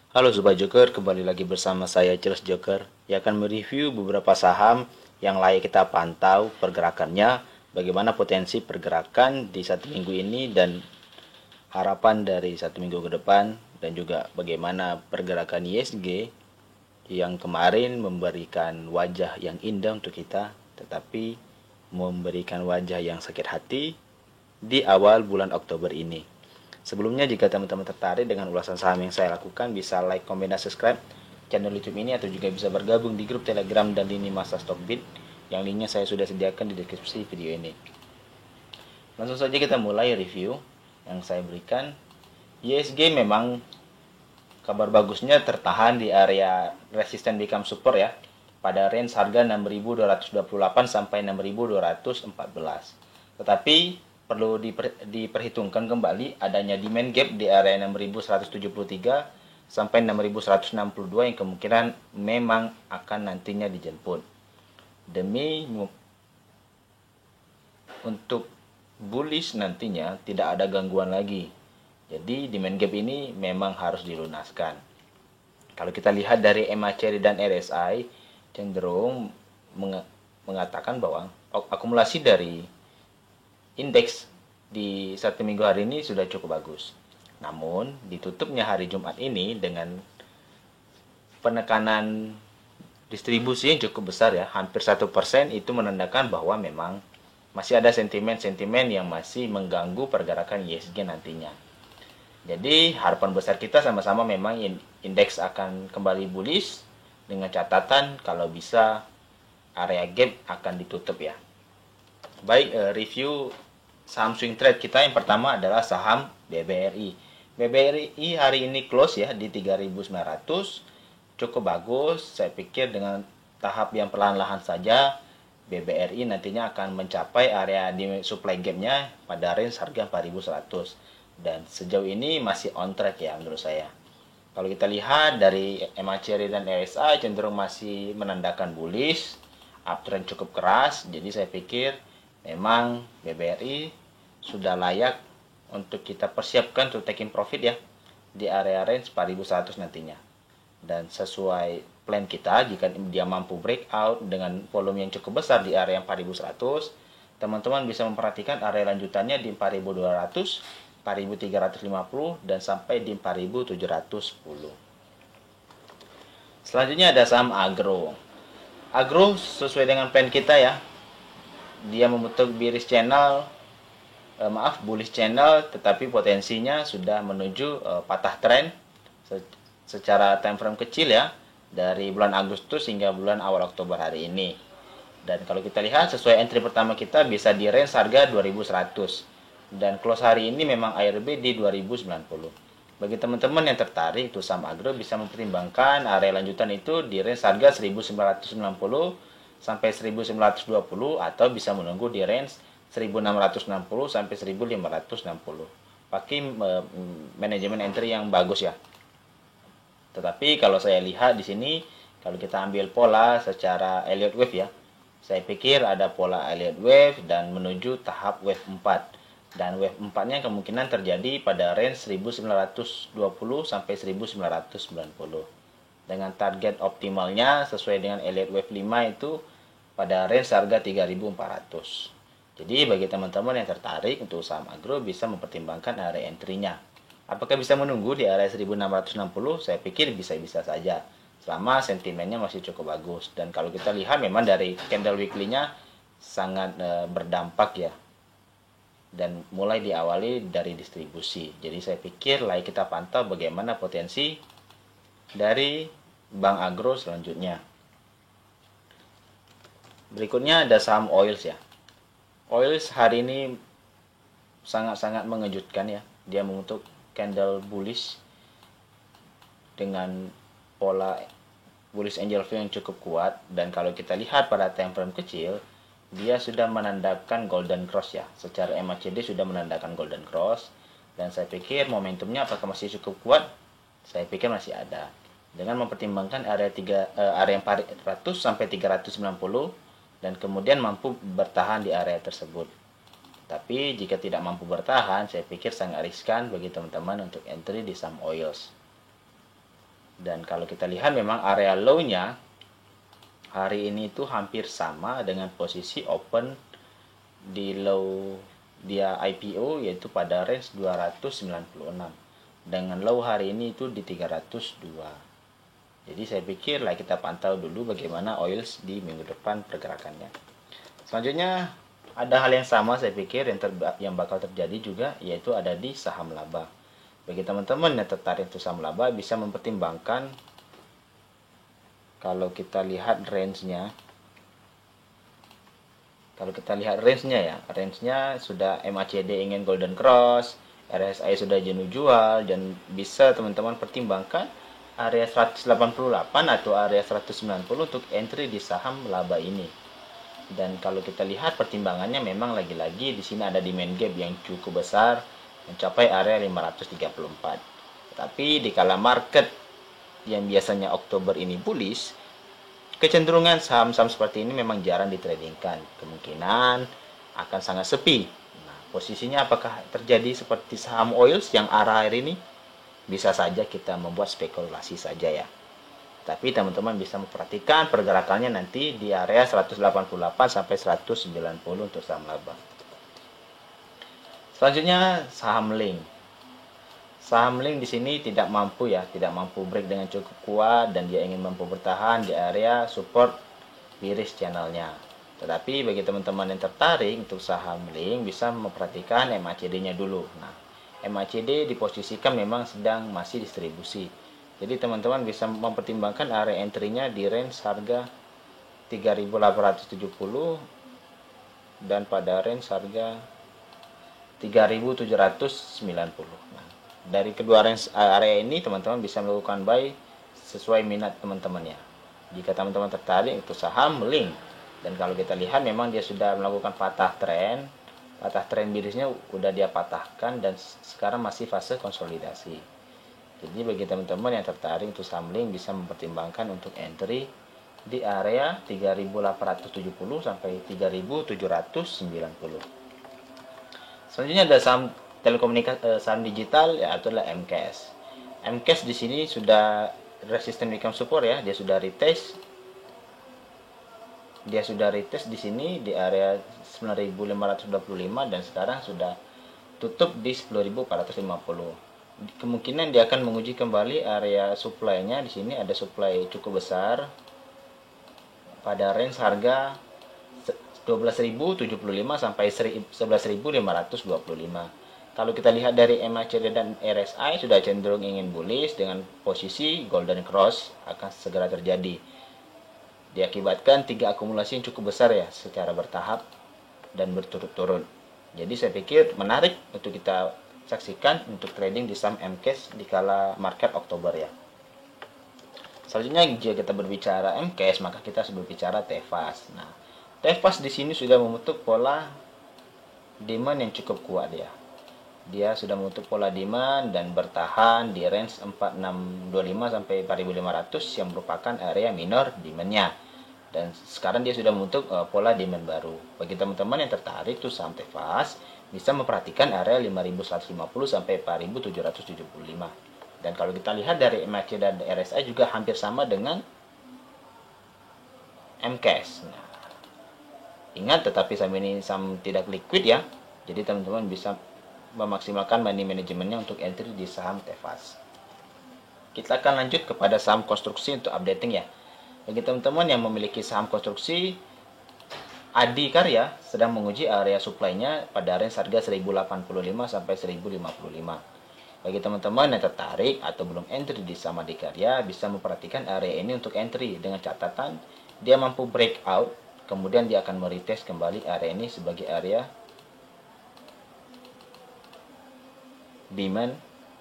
Halo Sobat Joker, kembali lagi bersama saya Charles Joker yang akan mereview beberapa saham yang layak kita pantau pergerakannya, bagaimana potensi pergerakan di satu minggu ini dan harapan dari satu minggu ke depan, dan juga bagaimana pergerakan ISG yang kemarin memberikan wajah yang indah untuk kita, tetapi memberikan wajah yang sakit hati di awal bulan Oktober ini. Sebelumnya, jika teman-teman tertarik dengan ulasan saham yang saya lakukan, bisa like, komen, dan subscribe channel YouTube ini, atau juga bisa bergabung di grup Telegram dan lini masa Stockbit yang linknya saya sudah sediakan di deskripsi video ini. Langsung saja kita mulai review yang saya berikan. ISG memang kabar bagusnya tertahan di area resisten become support ya, pada range harga 6.228 sampai 6.214. Tetapi perlu diperhitungkan kembali adanya demand gap di area 6.173 sampai 6.162 yang kemungkinan memang akan nantinya dijemput. Demi untuk bullish nantinya tidak ada gangguan lagi. Jadi demand gap ini memang harus dilunaskan. Kalau kita lihat dari MACD dan RSI cenderung mengatakan bahwa akumulasi dari indeks di satu minggu hari ini sudah cukup bagus. Namun ditutupnya hari Jumat ini dengan penekanan distribusi yang cukup besar ya, hampir 1%, itu menandakan bahwa memang masih ada sentimen-sentimen yang masih mengganggu pergerakan ISG nantinya. Jadi harapan besar kita sama-sama memang indeks akan kembali bullish dengan catatan kalau bisa area gap akan ditutup ya. Baik, review saham swing trade kita yang pertama adalah saham BBRI. BBRI hari ini close ya di 3.900, cukup bagus. Saya pikir dengan tahap yang perlahan-lahan saja BBRI nantinya akan mencapai area di supply gap-nya pada range harga 4.100, dan sejauh ini masih on track ya menurut saya. Kalau kita lihat dari MACD dan RSI cenderung masih menandakan bullish, uptrend cukup keras, jadi saya pikir memang BBRI sudah layak untuk kita persiapkan untuk taking profit ya di area range 4.100 nantinya. Dan sesuai plan kita, jika dia mampu breakout dengan volume yang cukup besar di area 4.100, teman-teman bisa memperhatikan area lanjutannya di 4.200, 4.350, dan sampai di 4.710. Selanjutnya ada saham Agro. Agro sesuai dengan plan kita ya, dia membentuk bearish channel, bullish channel, tetapi potensinya sudah menuju patah tren secara time frame kecil ya, dari bulan Agustus hingga bulan awal Oktober hari ini. Dan kalau kita lihat sesuai entry pertama kita bisa di range harga 2100, dan close hari ini memang ARB di 2090. Bagi teman-teman yang tertarik itu saham agro, bisa mempertimbangkan area lanjutan itu di range harga 1990 sampai 1920, atau bisa menunggu di range 1660 sampai 1560. Pakai manajemen entry yang bagus ya. Tetapi kalau saya lihat di sini, kalau kita ambil pola secara Elliott Wave ya, saya pikir ada pola Elliott Wave dan menuju tahap Wave 4. Dan Wave 4-nya kemungkinan terjadi pada range 1920 sampai 1990. Dengan target optimalnya sesuai dengan Elliott Wave 5 itu pada range harga 3.400. Jadi bagi teman-teman yang tertarik untuk saham agro bisa mempertimbangkan area entry-nya. Apakah bisa menunggu di area 1660? Saya pikir bisa-bisa saja selama sentimennya masih cukup bagus. Dan kalau kita lihat memang dari candle weekly-nya sangat berdampak ya, dan mulai diawali dari distribusi. Jadi saya pikir layak kita pantau bagaimana potensi dari bank agro selanjutnya. Berikutnya ada saham oils ya. Oils hari ini sangat-sangat mengejutkan ya. Dia membentuk candle bullish dengan pola bullish angel view yang cukup kuat, dan kalau kita lihat pada time frame kecil dia sudah menandakan golden cross ya. Secara MACD sudah menandakan golden cross, dan saya pikir momentumnya apakah masih cukup kuat? Saya pikir masih ada. Dengan mempertimbangkan area 400 sampai 390, dan kemudian mampu bertahan di area tersebut. Tapi jika tidak mampu bertahan, saya pikir sangat riskan bagi teman-teman untuk entry di saham oils. Dan kalau kita lihat memang area low-nya hari ini itu hampir sama dengan posisi open di low dia IPO, yaitu pada range 296 dengan low hari ini itu di 302. Jadi saya pikir lah kita pantau dulu bagaimana oils di minggu depan pergerakannya. Selanjutnya ada hal yang sama saya pikir yang bakal terjadi juga, yaitu ada di saham laba. Bagi teman-teman yang tertarik untuk saham laba bisa mempertimbangkan, kalau kita lihat range-nya, range-nya sudah MACD ingin golden cross, RSI sudah jenuh jual, dan bisa teman-teman pertimbangkan area 188 atau area 190 untuk entry di saham laba ini. Dan kalau kita lihat pertimbangannya memang lagi-lagi di sini ada demand gap yang cukup besar mencapai area 534. Tapi di kala market yang biasanya Oktober ini bullish, kecenderungan saham-saham seperti ini memang jarang ditradingkan. Kemungkinan akan sangat sepi. Nah, posisinya apakah terjadi seperti saham oils yang arah air ini? Bisa saja kita membuat spekulasi saja ya. Tapi teman-teman bisa memperhatikan pergerakannya nanti di area 188 sampai 190 untuk saham laba. Selanjutnya saham Link. Saham Link di sini tidak mampu break dengan cukup kuat, dan dia ingin mampu bertahan di area support bearish channelnya. Tetapi bagi teman-teman yang tertarik untuk saham Link bisa memperhatikan MACD-nya dulu. Nah, MACD diposisikan memang sedang masih distribusi. Jadi teman-teman bisa mempertimbangkan area entry-nya di range harga 3.870 dan pada range harga 3.790. Nah, dari kedua range area ini teman-teman bisa melakukan buy sesuai minat teman-temannya. Jika teman-teman tertarik untuk saham Link, dan kalau kita lihat memang dia sudah melakukan patah tren bearishnya udah dia patahkan dan sekarang masih fase konsolidasi. Jadi bagi teman-teman yang tertarik untuk saham Link bisa mempertimbangkan untuk entry di area 3.870 sampai 3.790. Selanjutnya ada saham telekomunikasi, saham digital, yaitu adalah MKS. MKS di sini sudah resisten weekend support ya, dia sudah retest di sini di area 9.525 dan sekarang sudah tutup di 10.450. Kemungkinan dia akan menguji kembali area supply-nya. Di sini ada supply cukup besar pada range harga 12.075 sampai 11.525. Kalau kita lihat dari MACD dan RSI sudah cenderung ingin bullish dengan posisi golden cross akan segera terjadi. Diakibatkan 3 akumulasi yang cukup besar ya secara bertahap dan berturut-turut. Jadi saya pikir menarik untuk kita saksikan untuk trading di saham MKS di kala market Oktober ya. Selanjutnya jika kita berbicara MKS maka kita harus berbicara TFAS. Nah, TFAS di sini sudah membentuk pola demand yang cukup kuat ya. Dia sudah membentuk pola demand dan bertahan di range 4625 sampai 4500 yang merupakan area minor demand-nya. Dan sekarang dia sudah membentuk pola demand baru. Bagi teman-teman yang tertarik tuh saham TFAS bisa memperhatikan area 5150 sampai 4775. Dan kalau kita lihat dari MACD dan RSI juga hampir sama dengan MKS. Nah, ingat tetapi saham ini saham tidak liquid ya. Jadi teman-teman bisa memaksimalkan money manajemennya untuk entry di saham TFAS. Kita akan lanjut kepada saham konstruksi untuk updating ya. Bagi teman-teman yang memiliki saham konstruksi, Adi Karya sedang menguji area supply-nya pada range harga 1085 sampai 1055. Bagi teman-teman yang tertarik atau belum entry di saham Adi Karya, bisa memperhatikan area ini untuk entry dengan catatan dia mampu breakout, kemudian dia akan meretest kembali area ini sebagai area demand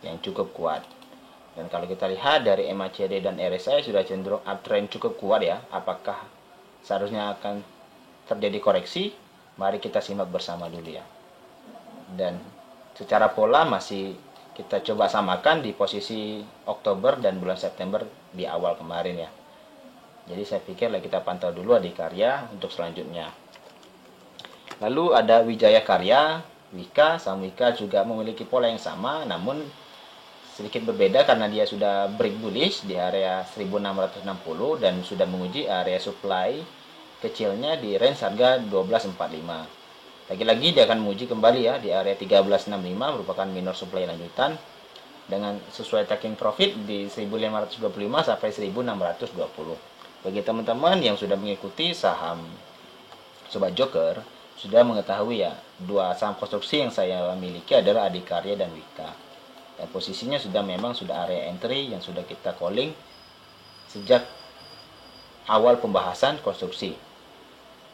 yang cukup kuat. Dan kalau kita lihat dari MACD dan RSI sudah cenderung uptrend cukup kuat ya. Apakah seharusnya akan terjadi koreksi? Mari kita simak bersama dulu ya. Dan secara pola masih kita coba samakan di posisi Oktober dan bulan September di awal kemarin ya. Jadi saya pikir kita pantau dulu Adi Karya untuk selanjutnya. Lalu ada Wijaya Karya, Wika, saham Wika juga memiliki pola yang sama, namun sedikit berbeda karena dia sudah break bullish di area 1660 dan sudah menguji area supply kecilnya di range harga 1245. Lagi-lagi dia akan menguji kembali ya di area 1365 merupakan minor supply lanjutan dengan sesuai taking profit di 1525 sampai 1620. Bagi teman-teman yang sudah mengikuti saham Sobat Joker, sudah mengetahui ya, dua saham konstruksi yang saya miliki adalah Adikarya dan Wika. Dan posisinya memang sudah area entry yang sudah kita calling sejak awal pembahasan konstruksi.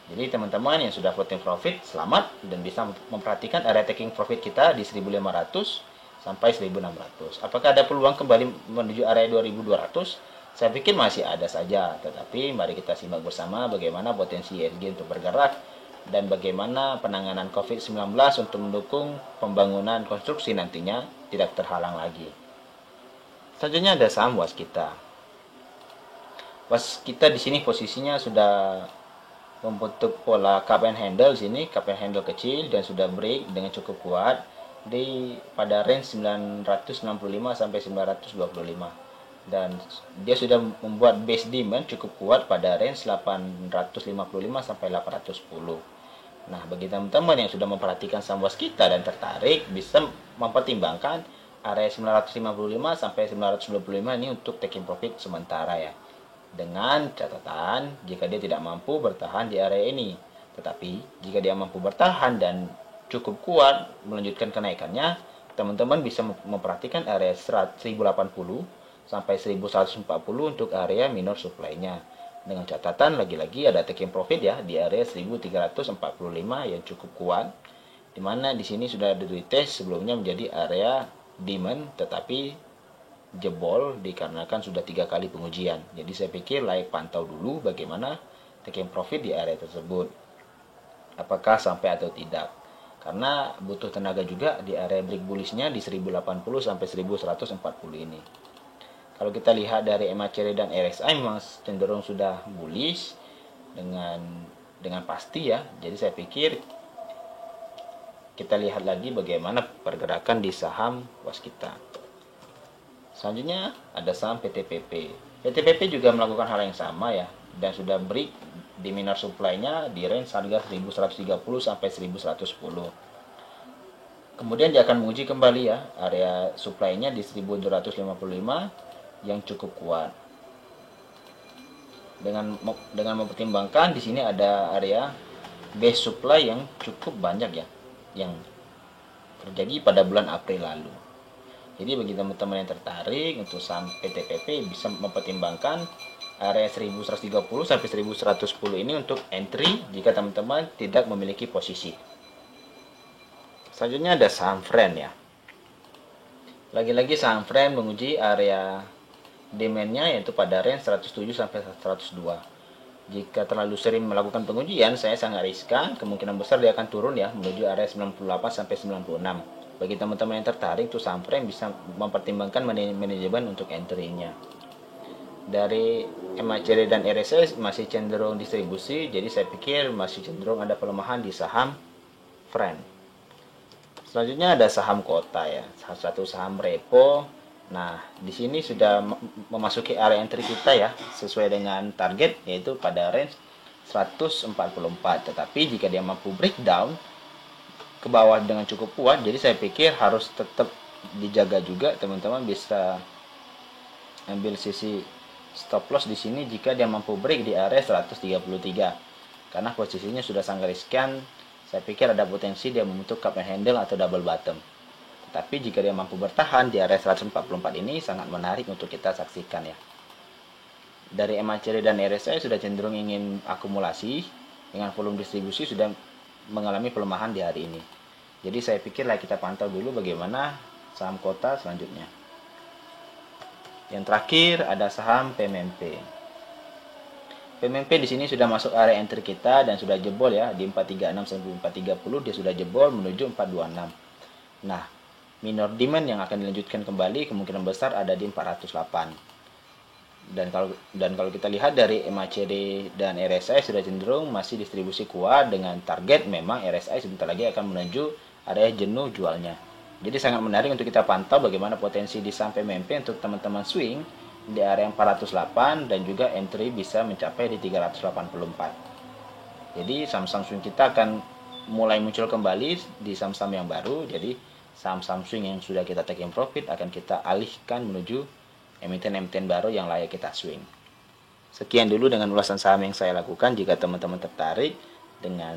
Jadi teman-teman yang sudah floating profit, selamat dan bisa memperhatikan area taking profit kita di 1500 sampai 1600. Apakah ada peluang kembali menuju area 2200? Saya pikir masih ada saja, tetapi mari kita simak bersama bagaimana potensi ISG untuk bergerak dan bagaimana penanganan COVID-19 untuk mendukung pembangunan konstruksi nantinya tidak terhalang lagi. Selanjutnya ada saham Waskita. Waskita di sini posisinya sudah membentuk pola cup and handle sini, cup and handle kecil dan sudah break dengan cukup kuat pada range 965 sampai 925 dan dia sudah membuat base demand cukup kuat pada range 855 sampai 810. Nah, bagi teman-teman yang sudah memperhatikan saham Waskita dan tertarik bisa mempertimbangkan area 955 sampai 925 ini untuk taking profit sementara ya. Dengan catatan jika dia tidak mampu bertahan di area ini. Tetapi jika dia mampu bertahan dan cukup kuat melanjutkan kenaikannya, teman-teman bisa memperhatikan area 1080 sampai 1140 untuk area minor supply-nya. Dengan catatan lagi-lagi ada taking profit ya di area 1345 yang cukup kuat. Di mana di sini sudah ada retest sebelumnya menjadi area demand tetapi jebol dikarenakan sudah 3 kali pengujian. Jadi saya pikir layak pantau dulu bagaimana taking profit di area tersebut. Apakah sampai atau tidak. Karena butuh tenaga juga di area break bullishnya di 1080 sampai 1140 ini. Kalau kita lihat dari MACD dan RSI memang cenderung sudah bullish dengan pasti ya. Jadi saya pikir kita lihat lagi bagaimana pergerakan di saham Waskita. Selanjutnya ada saham PTPP. PTPP juga melakukan hal yang sama ya dan sudah break di minor supply-nya di range harga 1130 sampai 1110. Kemudian dia akan menguji kembali ya area supply-nya di 1255 yang cukup kuat. Dengan mempertimbangkan di sini ada area base supply yang cukup banyak ya yang terjadi pada bulan April lalu. Jadi bagi teman-teman yang tertarik untuk saham PTPP bisa mempertimbangkan area 1130 sampai 1110 ini untuk entry jika teman-teman tidak memiliki posisi. Selanjutnya ada saham Friend ya. Lagi-lagi saham Friend menguji area demand-nya yaitu pada range 107 sampai 102. Jika terlalu sering melakukan pengujian, saya sangat riskan, kemungkinan besar dia akan turun ya menuju area 98 sampai 96. Bagi teman-teman yang tertarik tuh saham Friend bisa mempertimbangkan manajemen untuk entry-nya. Dari MACD dan RSI masih cenderung distribusi, jadi saya pikir masih cenderung ada pelemahan di saham Friend. Selanjutnya ada saham Kota ya, salah satu saham repo. Nah, di sini sudah memasuki area entry kita ya, sesuai dengan target yaitu pada range 144. Tetapi jika dia mampu breakdown ke bawah dengan cukup kuat, jadi saya pikir harus tetap dijaga juga. Teman-teman bisa ambil sisi stop loss di sini jika dia mampu break di area 133. Karena posisinya sudah sangat riskan, saya pikir ada potensi dia membentuk cup and handle atau double bottom. Tapi jika dia mampu bertahan di area 144 ini sangat menarik untuk kita saksikan ya. Dari MACD dan RSI sudah cenderung ingin akumulasi dengan volume distribusi sudah mengalami pelemahan di hari ini. Jadi saya pikirlah kita pantau dulu bagaimana saham Kota selanjutnya. Yang terakhir ada saham PMMP. PMMP di sini sudah masuk area entry kita dan sudah jebol ya di 436 sampai 430 dia sudah jebol menuju 426. Nah, minor demand yang akan dilanjutkan kembali kemungkinan besar ada di 408. Dan kalau kita lihat dari MACD dan RSI sudah cenderung masih distribusi kuat dengan target memang RSI sebentar lagi akan menuju area jenuh jualnya Jadi sangat menarik untuk kita pantau bagaimana potensi di saham PMMP untuk teman-teman swing di area 408 dan juga entry bisa mencapai di 384. Jadi saham-saham swing kita akan mulai muncul kembali di saham-saham yang baru. Jadi saham-saham swing yang sudah kita taking profit akan kita alihkan menuju emiten-emiten baru yang layak kita swing. Sekian dulu dengan ulasan saham yang saya lakukan. Jika teman-teman tertarik dengan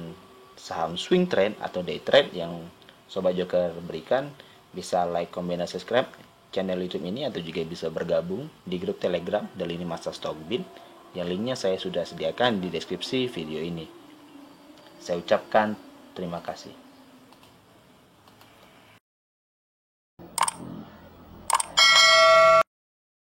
saham swing trade atau day trade yang Sobat Joker berikan, bisa like, comment, dan subscribe channel YouTube ini, atau juga bisa bergabung di grup Telegram The Lini Masa Stockbit yang linknya saya sudah sediakan di deskripsi video ini. Saya ucapkan terima kasih.